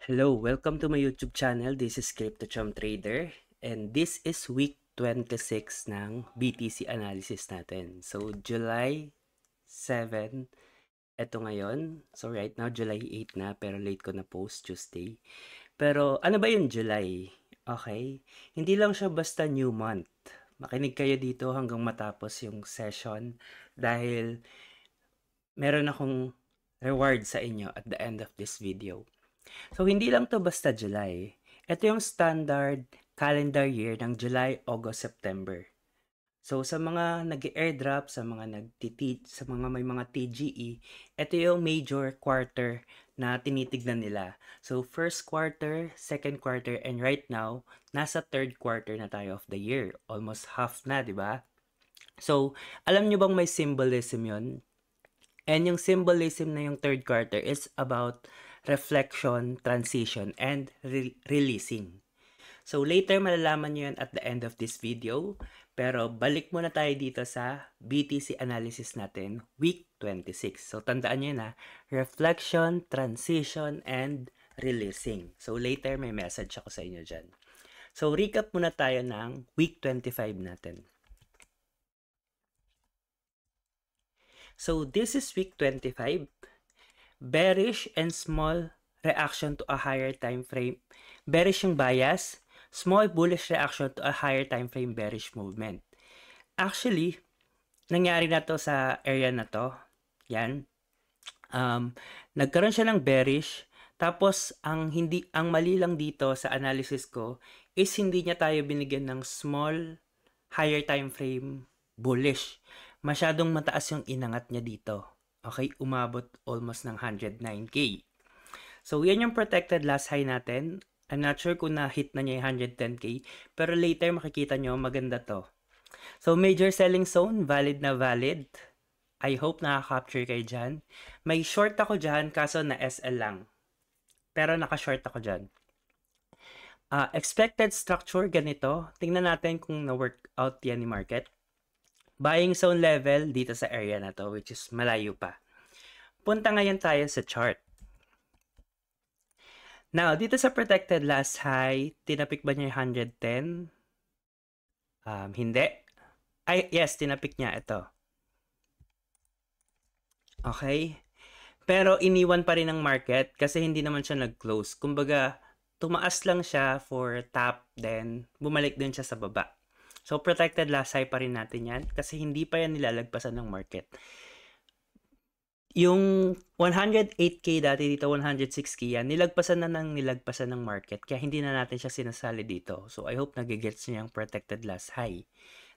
Hello, welcome to my YouTube channel. This is CryptoChom Trader and this is week 26 ng BTC analysis natin. So, July 7, eto ngayon. So, right now, July 8 na pero late ko na post Tuesday. Pero ano ba yung July? Okay? Hindi lang siya basta new month. Makinig kayo dito hanggang matapos yung session dahil meron akong reward sa inyo at the end of this video. So, hindi lang to basta July. Ito yung standard calendar year ng July, August, September. So, sa mga nag-airdrop, sa mga sa mga may mga TGE, ito yung major quarter na tinitignan nila. So, first quarter, second quarter, and right now, nasa third quarter na tayo of the year. Almost half na, di ba? So, alam nyo bang may symbolism yon? And yung symbolism na yung third quarter is about reflection, transition, and releasing. So later malalaman nyo yan at the end of this video. Pero balik muna tayo dito sa BTC analysis natin, week 26. So tandaan nyo na, reflection, transition, and releasing. So later may message ako sa inyo dyan. So recap muna tayo ng week 25 natin. So this is week 25. Bearish and small reaction to a higher time frame. Bearish yung bias, small bullish reaction to a higher time frame bearish movement. Actually, nangyari na to sa area na to. Yan. Nagkaroon siya ng bearish. Tapos, ang mali lang dito sa analysis ko is hindi niya tayo binigyan ng small higher time frame bullish. Masyadong mataas yung inangat niya dito. Okay, umabot almost ng 109K. So, yan yung protected last high natin. I'm not sure kung na-hit na niya yung 110K. Pero later, makikita nyo, maganda to. So, major selling zone, valid na valid. I hope nakaka-capture kayo dyan. May short ako dyan, kaso na SL lang. Pero naka-short ako dyan. Expected structure, ganito. Tingnan natin kung na-work out yan ni market. Buying zone level dito sa area na to, which is malayo pa. Punta ngayon tayo sa chart. Now, dito sa protected last high, tinapik ba niya yung 110? Hindi. Ay, yes, tinapik niya ito. Okay? Pero iniwan pa rin ng market kasi hindi naman siya nag-close. Kumbaga, tumaas lang siya for top, then bumalik din siya sa baba. So, protected last high pa rin natin yan kasi hindi pa yan nilalagpasan ng market. Yung 108K dati dito, 106K yan, nilagpasan ng market kaya hindi na natin siya sinasali dito. So, I hope nagigets niya yung protected last high.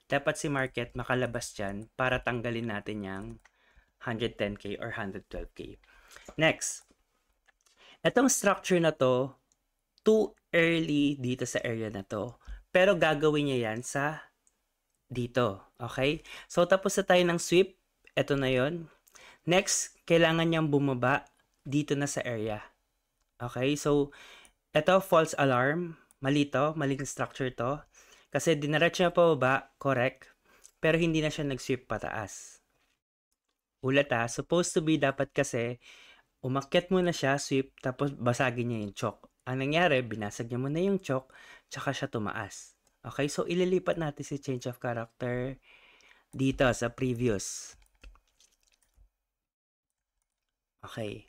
Dapat si market makalabas dyan para tanggalin natin yung 110K or 112K. Next. Itong structure na to, too early dito sa area na to. Pero gagawin niya yan sa dito. Okay? So, tapos na tayo ng sweep. Ito na yon. Next, kailangan niyang bumaba dito na sa area. Okay? So, ito, false alarm. Mali to. Maling structure to. Kasi dinaretso niya pa baba. Correct. Pero hindi na siya nag-sweep pataas. Ulat ha. Supposed to be dapat kasi umakyat muna siya, sweep, tapos basagin niya yung chok. Ang nangyari, binasag niya muna yung chok, tsaka siya tumaas. Okay, so ililipat natin si change of character dito sa previous. Okay,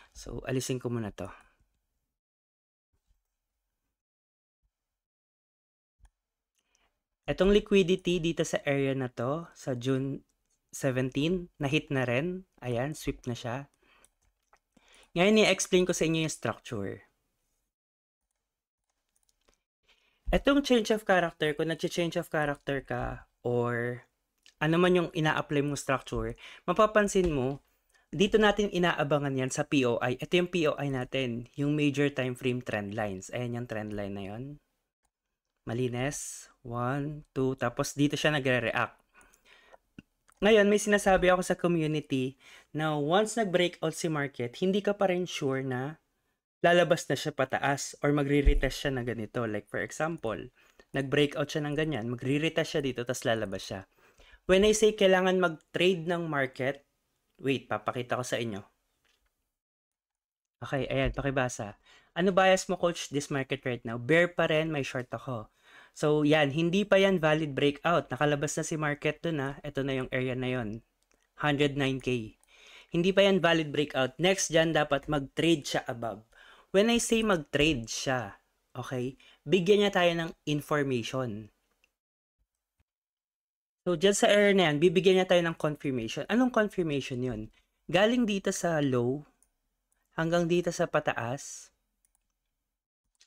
so alisin ko muna to. Etong liquidity dito sa area na to, sa June 17, na-hit na rin. Ayan, sweep na siya. Ngayon, i-explain ko sa inyo yung structure. Etong change of character, kung nag-change of character ka or ano man yung ina-apply mong structure, mapapansin mo, dito natin inaabangan yan sa POI. Ito yung POI natin, yung major time frame trend lines. Ayan yung trend line na yun. Malinis. 1, 2, tapos dito siya nagre-react. Ngayon, may sinasabi ako sa community na once nag-breakout si market, hindi ka pa rin sure na lalabas na siya pataas or magre-retest siya na ganito. Like for example, nag-breakout siya ng ganyan, magre-retest siya dito, tapos lalabas siya. When I say kailangan mag-trade ng market, wait, papakita ko sa inyo. Okay, ayan, pakibasa. Ano bias mo, coach, this market right now? Bear pa rin, may short ako. So, yan, hindi pa yan valid breakout. Nakalabas na si market dun ha. Ito na yung area na yon, 109K. Hindi pa yan valid breakout. Next dyan, dapat mag-trade siya above. When I say mag-trade siya, okay, bigyan niya tayo ng information. So, dyan sa area na yan, bibigyan niya tayo ng confirmation. Anong confirmation yun? Galing dito sa low, hanggang dito sa pataas,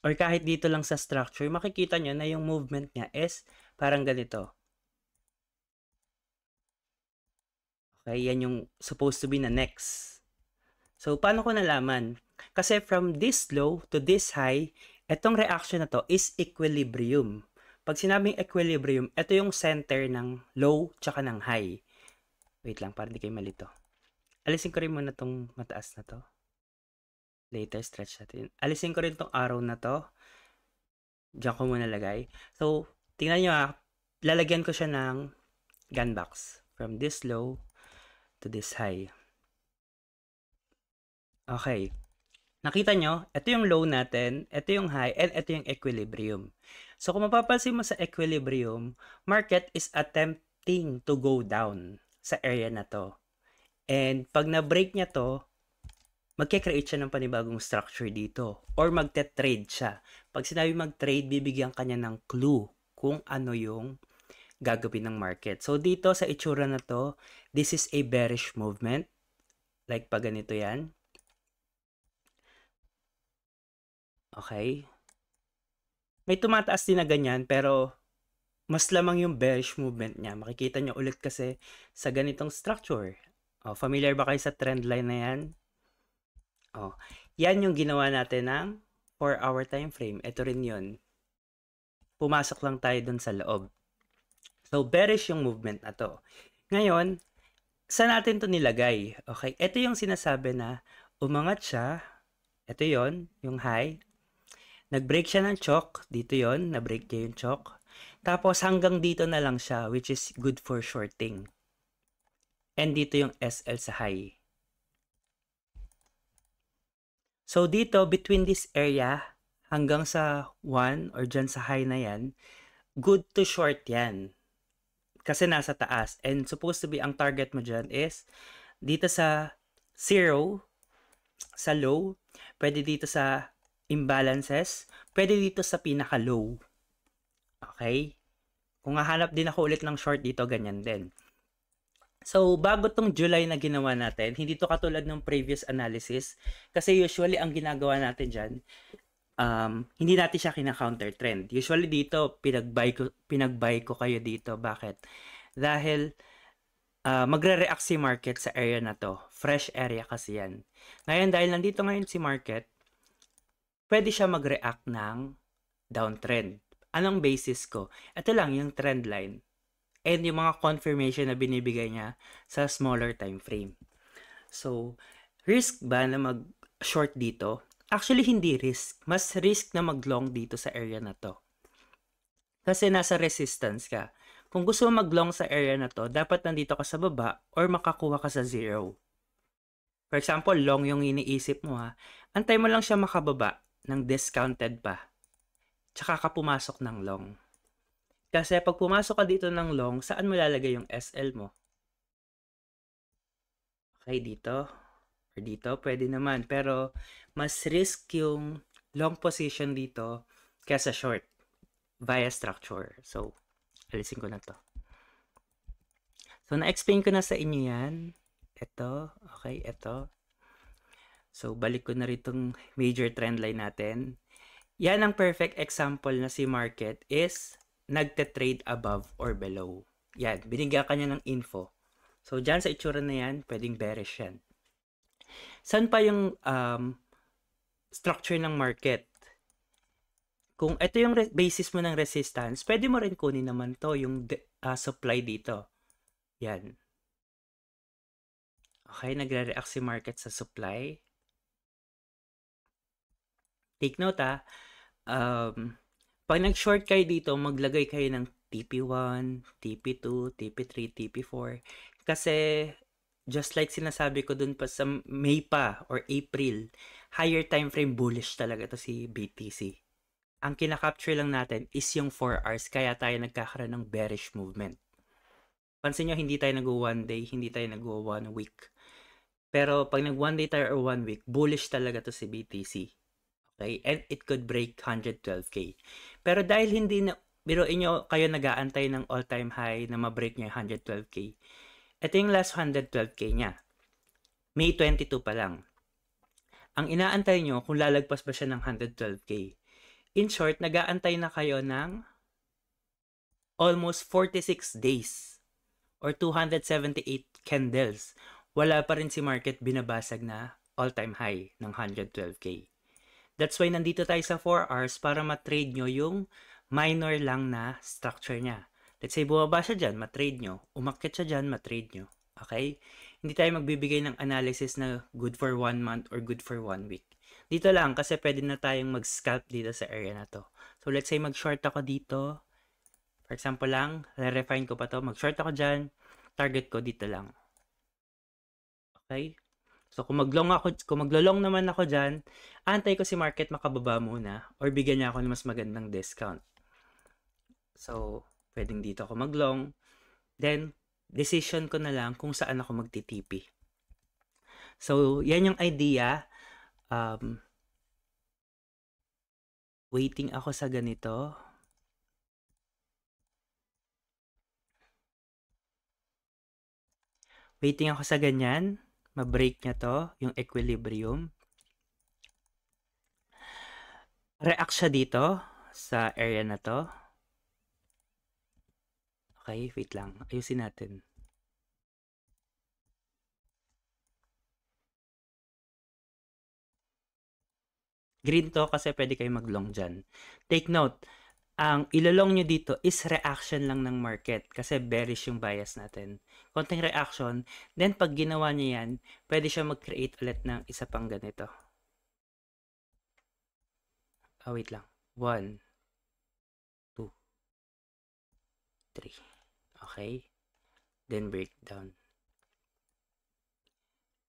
or kahit dito lang sa structure, makikita nyo na yung movement niya is parang ganito. Okay, yan yung supposed to be na next. So, paano ko nalaman? Kasi from this low to this high, etong reaction na to is equilibrium. Pag sinabing equilibrium, ito yung center ng low tsaka ng high. Wait lang, para di kayo malito. Alisin ko rin muna tong mataas na to. Later, stretch natin. Alisin ko rin tong arrow na to. Diyan ko muna lagay. So, tingnan nyo lalagyan ko siya ng gun box. From this low to this high. Okay. Nakita nyo, ito yung low natin, ito yung high, and ito yung equilibrium. So, kung mapapansin mo sa equilibrium, market is attempting to go down sa area na to. And pag na-break niya to, magke-create siya ng panibagong structure dito. Or magte-trade siya. Pag sinabi mag-trade, bibigyan kanya ng clue kung ano yung gagawin ng market. So, dito sa itsura na to, this is a bearish movement. Like pag ganito yan. Okay. May tumataas din na ganyan, pero mas lamang yung bearish movement niya. Makikita nyo ulit kasi sa ganitong structure. Oh, familiar ba kayo sa trend line na yan? Oh, yan yung ginawa natin ng 4-hour time frame. Ito rin yun. Pumasok lang tayo dun sa loob. So, bearish yung movement na to. Ngayon, saan natin to nilagay? Okay, ito yung sinasabi na umangat siya. Ito yon, yung high. Nag-break siya ng chalk. Dito yon, na-break niya yung chalk. Tapos hanggang dito na lang siya, which is good for shorting. And dito yung SL sa high. So dito, between this area, hanggang sa 1 or dyan sa high na yan, good to short yan. Kasi nasa taas. And supposed to be, ang target mo dyan is dito sa 0, sa low, pwede dito sa imbalances, pwede dito sa pinaka-low. Okay? Kung hahanap din ako ulit ng short dito, ganyan din. So, bago tong July na ginawa natin, hindi to katulad ng previous analysis. Kasi usually, ang ginagawa natin dyan, hindi natin siya kina-counter trend. Usually dito, pinag-buy ko kayo dito. Bakit? Dahil, magre-react si market sa area na to. Fresh area kasi yan. Ngayon, dahil nandito ngayon si market, pwede siya mag-react ng downtrend. Anong basis ko? Ito lang yung trend line. And yung mga confirmation na binibigay niya sa smaller time frame. So, risk ba na mag-short dito? Actually, hindi risk. Mas risk na mag-long dito sa area na to. Kasi nasa resistance ka. Kung gusto mo mag-long sa area na to, dapat nandito ka sa baba or makakuha ka sa 0. For example, long yung iniisip mo antay mo lang siya makababa ng discounted pa. Tsaka ka pumasok ng long. Kasi pag pumasok ka dito ng long, saan mo lalagay yung SL mo? Okay, dito. Or dito, pwede naman. Pero, mas risk yung long position dito kesa short via structure. So, alisin ko na to. So, na-explain ko na sa inyo yan. Ito. Okay, ito. So, balik ko na rin itong major trend line natin. Yan ang perfect example na si market is nagte-trade above or below. Yan, binigyan ka niya ng info. So, dyan sa itsura na yan, pwedeng bearish yan. Saan pa yung structure ng market? Kung ito yung basis mo ng resistance, pwede mo rin kunin naman to yung supply dito. Yan. Okay, nagre-react si market sa supply. Take note pag nag-short kayo dito, maglagay kayo ng TP1, TP2, TP3, TP4. Kasi, just like sinasabi ko dun pa sa May pa or April, higher time frame bullish talaga to si BTC. Ang kinakapture lang natin is yung 4 hours kaya tayo nagkakaroon ng bearish movement. Pansin nyo, hindi tayo nag-1 day, hindi tayo nag-1 week. Pero pag nag-1 day tayo or 1 week, bullish talaga to si BTC. Okay? And it could break 112K. Pero dahil hindi na, biruin nyo kayo nag-aantay ng all-time high na ma-break niya yung 112K. Ito yung last 112K niya. May 22 pa lang. Ang inaantay nyo kung lalagpas ba siya ng 112K. In short, nag-aantay na kayo ng almost 46 days or 278 candles. Wala pa rin si market binabasag na all-time high ng 112K. That's why nandito tayo sa 4 hours para matrade nyo yung minor lang na structure niya. Let's say bumaba siya dyan, matrade nyo. Umakyat siya dyan, matrade nyo. Okay? Hindi tayo magbibigay ng analysis na good for 1 month or good for 1 week. Dito lang kasi pwede na tayong mag-scalp dito sa area na to. So let's say mag-short ako dito. For example lang, re-refine ko pa to. Mag-short ako dyan. Target ko dito lang. Okay? So kung maglo-long naman ako dyan, antay ko si market makababa muna or bigyan niya ako ng mas magandang discount. So, pwedeng dito ako mag-long. Then, decision ko na lang kung saan ako magtitipi. So, yan yung idea. Waiting ako sa ganito. Waiting ako sa ganyan. Ma-break niya to, yung equilibrium. React siya dito sa area na to. Okay, wait lang. Ayusin natin. Green to kasi pwede kayo mag-long dyan. Take note, ang ilalong nyo dito is reaction lang ng market kasi bearish yung bias natin. Konting reaction, then pag ginawa nyo yan, pwede siya mag-create ulit ng isa pang ganito. Wait lang. 1, 2, 3. Okay? Then breakdown.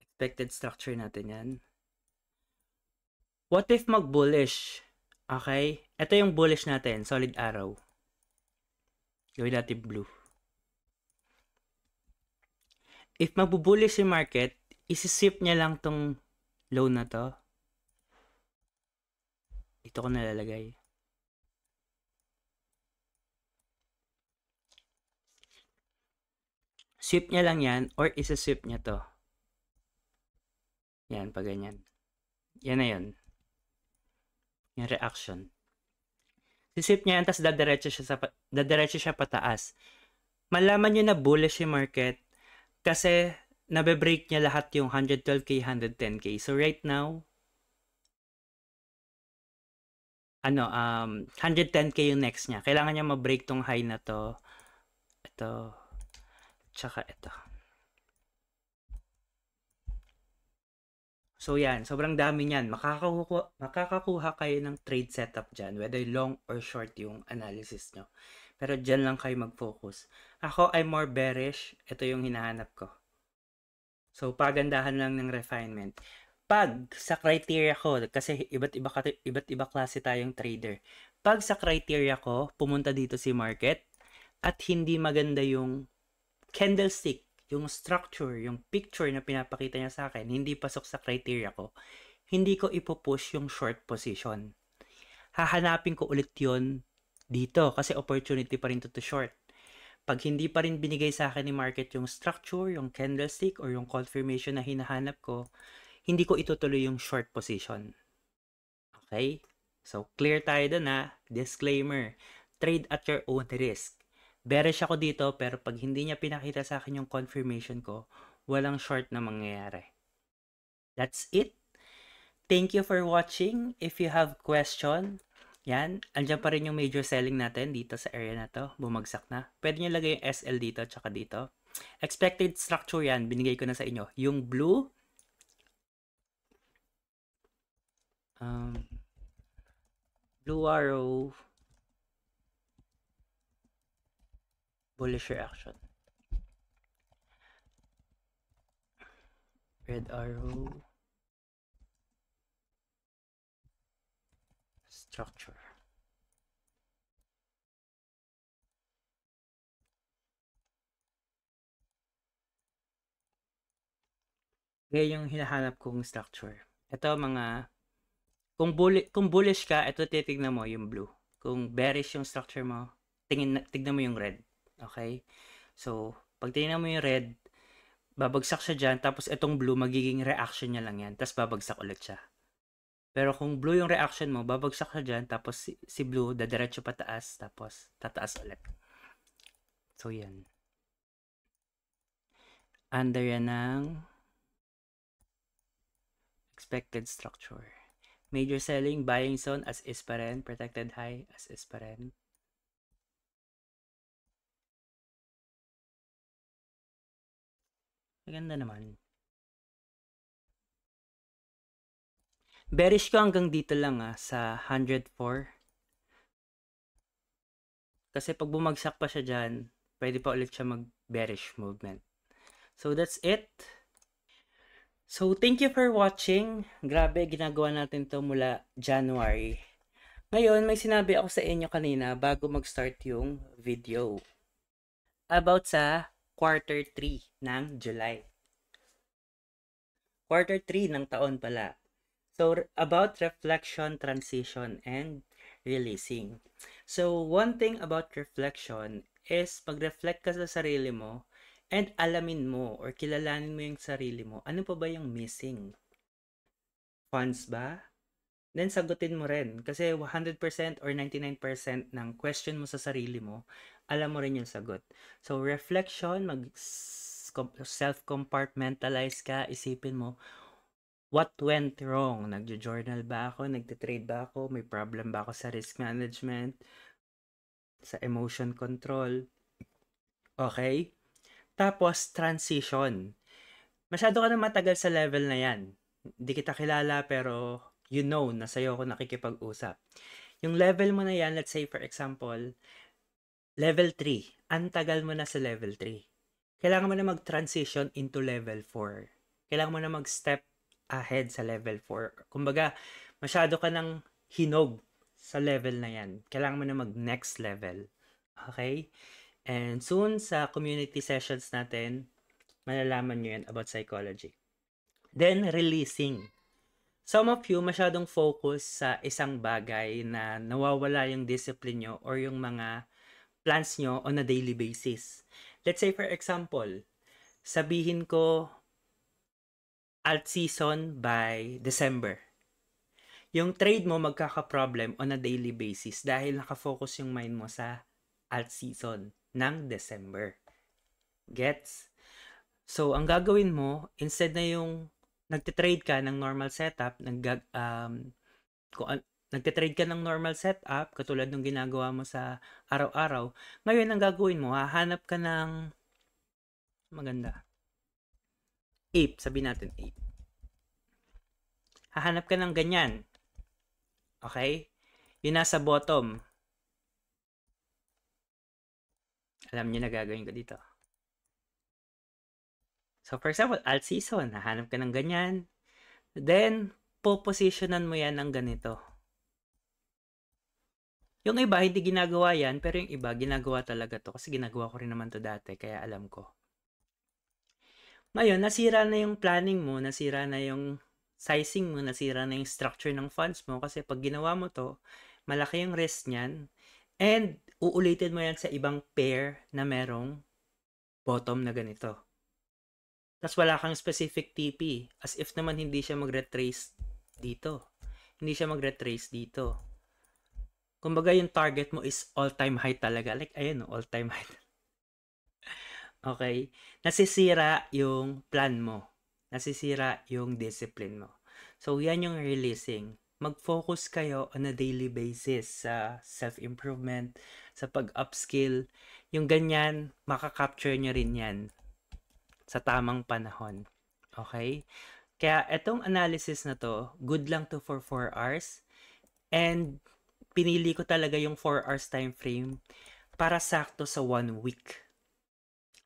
Expected structure natin yan. What if mag-bullish? Okay? Ito yung bullish natin. Solid arrow. Gawin natin blue. If magbubullish yung market, isi-sweep niya lang tong low na to. Dito ko nalalagay. Sweep niya lang yan or isi-sweep niya to. Yan, pag ganyan. Yan na yun. Yung reaction. Sisip niya yan, tapos dadiretso siya pataas. Malaman nyo na bullish yung market kasi nabe-break niya lahat yung 112K, 110K. So right now, 110K yung next niya. Kailangan niya ma-break tong high na to. Ito. Tsaka ito. So yan, sobrang dami niyan. Makakakuha kayo ng trade setup dyan, whether long or short yung analysis nyo. Pero dyan lang kayo mag-focus. Ako, I'm more bearish. Ito yung hinahanap ko. So, pagandahan lang ng refinement. Pag sa criteria ko, kasi iba't iba klase tayong trader. Pag sa criteria ko, pumunta dito si market at hindi maganda yung candlestick, yung structure, yung picture na pinapakita niya sa akin, hindi pasok sa criteria ko, hindi ko ipopush yung short position. Hahanapin ko ulit yun dito kasi opportunity pa rin to short. Pag hindi pa rin binigay sa akin ni market yung structure, yung candlestick, or yung confirmation na hinahanap ko, hindi ko itutuloy yung short position. Okay? So, clear tayo dun na. Disclaimer, trade at your own risk. Bearish ako dito, pero pag hindi niya pinakita sa akin yung confirmation ko, walang short na mangyayari. That's it. Thank you for watching. If you have question, yan, andyan pa rin yung major selling natin dito sa area na to. Bumagsak na. Pwede nyo lagay yung SL dito, tsaka dito. Expected structure yan, binigay ko na sa inyo. Yung blue, blue arrow, bullish reaction. Red arrow, structure. Kaya yung hinahanap kong structure. Ito mga, kung bullish ka, ito titignan mo yung blue. Kung bearish yung structure mo, tignan mo yung red. Okay? So, pag tingnan mo yung red, babagsak siya dyan, tapos itong blue, magiging reaction niya lang yan, tapos babagsak ulit siya. Pero kung blue yung reaction mo, babagsak siya dyan, tapos si blue, dadiretso pataas, tapos tataas ulit. So, yan. Under yan ng expected structure. Major selling, buying zone as is pa rin, protected high as is pa rin. Maganda naman. Bearish ko hanggang dito lang sa 104. Kasi pag bumagsak pa siya dyan, pwede pa ulit siya mag-bearish movement. So that's it. So thank you for watching. Grabe, ginagawa natin to mula January. Ngayon, may sinabi ako sa inyo kanina bago mag-start yung video. About sa quarter 3 ng July. Quarter 3 ng taon pala. So, about reflection, transition, and releasing. So, one thing about reflection is mag-reflect ka sa sarili mo and alamin mo or kilalanin mo yung sarili mo. Ano pa ba yung missing? Funds ba? Then, sagutin mo rin. Kasi 100% or 99% ng question mo sa sarili mo, alam mo rin yung sagot. So, reflection, self-compartmentalize ka, isipin mo, what went wrong? Nagjo-journal ba ako? Nagte-trade ba ako? May problem ba ako sa risk management? Sa emotion control? Okay? Tapos, transition. Masyado ka na matagal sa level na yan. Hindi kita kilala pero you know na sa'yo ako nakikipag-usap. Yung level mo na yan, let's say for example, level 3. Ang tagal mo na sa level 3. Kailangan mo na mag-transition into level 4. Kailangan mo na mag-step ahead sa level 4. Kumbaga, masyado ka nang hinog sa level na yan. Kailangan mo na mag-next level. Okay? And soon, sa community sessions natin, malalaman nyo yan about psychology. Then, releasing. Some of you masyadong focus sa isang bagay na nawawala yung discipline nyo or yung mga plans nyo on a daily basis. Let's say for example, sabihin ko alt season by December. Yung trade mo magkaka-problem on a daily basis dahil nakafocus yung mind mo sa alt season ng December. Gets? So, ang gagawin mo, instead na yung nagtitrade ka ng normal setup, nagtitrade ka ng normal setup, katulad ng ginagawa mo sa araw-araw, ngayon ang gagawin mo, hahanap ka ng maganda. Ape, sabihin natin ape. Hahanap ka ng ganyan. Okay? Yung nasa bottom. Alam niyo na gagawin ko dito. So, for example, alt season, hahanap ka ng ganyan. Then, popositionan mo yan ng ganito. Yung iba, hindi ginagawa yan, pero yung iba, ginagawa talaga to. Kasi ginagawa ko rin naman to dati, kaya alam ko. Ngayon, nasira na yung planning mo, nasira na yung sizing mo, nasira na yung structure ng funds mo. Kasi pag ginawa mo to, malaki yung risk niyan. And, uulitin mo yan sa ibang pair na merong bottom na ganito. Tapos wala kang specific TP. As if naman hindi siya mag-retrace dito. Hindi siya mag-retrace dito. Kumbaga yung target mo is all-time high talaga. Like, ayun, all-time high. Okay? Nasisira yung plan mo. Nasisira yung discipline mo. So, yan yung releasing. Mag-focus kayo on a daily basis sa self-improvement, sa pag-upskill. Yung ganyan, makaka-capture nyo rin yan sa tamang panahon. Okay? Kaya itong analysis na to, good lang to for 4 hours. And pinili ko talaga yung 4 hours time frame para sakto sa 1 week.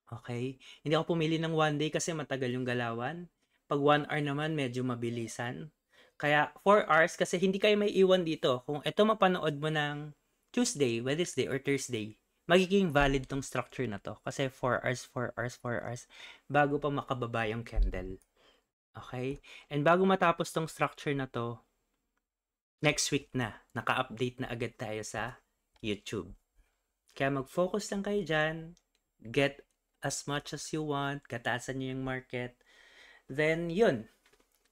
Okay? Hindi ako pumili ng 1 day kasi matagal yung galawan. Pag 1 hour naman, medyo mabilisan. Kaya 4 hours kasi hindi kayo may iwan dito. Kung ito mapanood mo ng Tuesday, Wednesday, or Thursday, magiging valid tong structure na to. Kasi 4 hours, 4 hours, 4 hours bago pa makababa yung candle. Okay? And bago matapos tong structure na to, next week na, naka-update na agad tayo sa YouTube. Kaya mag-focus lang kayo dyan. Get as much as you want. Kataasan nyo yung market. Then, yun.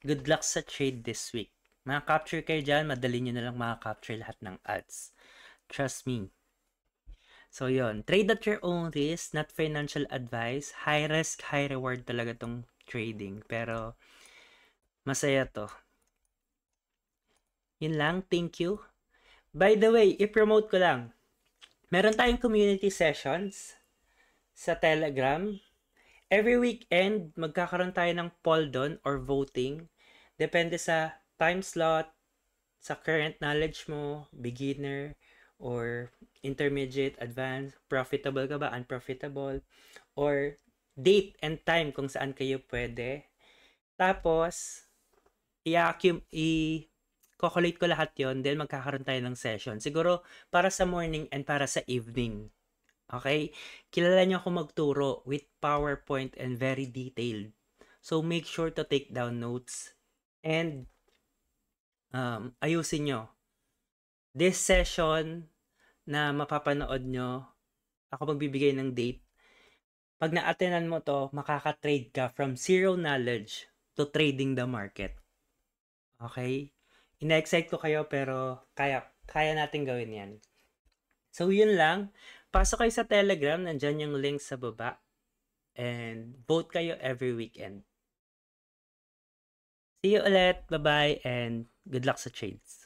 Good luck sa trade this week. Maka-capture kayo dyan, madali nyo na lang maka-capture lahat ng ads. Trust me. So, yun. Trade at your own risk, not financial advice. High risk, high reward talaga tong trading. Pero, masaya to. Yun lang. Thank you. By the way, i-promote ko lang. Meron tayong community sessions sa Telegram. Every weekend, magkakaroon tayo ng poll doon or voting. Depende sa time slot, sa current knowledge mo, beginner, or intermediate, advanced, profitable ka ba, unprofitable, or date and time kung saan kayo pwede. Tapos, i-calculate ko lahat yon, then magkakaroon tayo ng session. Siguro para sa morning and para sa evening. Okay? Kilala niyo ako magturo with PowerPoint and very detailed. So, make sure to take down notes and ayusin nyo. This session na mapapanood nyo, ako magbibigay ng date. Pag na-attendan mo to, makaka-trade ka from zero knowledge to trading the market. Okay? Ina-excite ko kayo pero kaya natin gawin yan. So, yun lang. Pasok kayo sa Telegram. Nandyan yung link sa baba. And vote kayo every weekend. See you ulit. Bye-bye and good luck sa trades.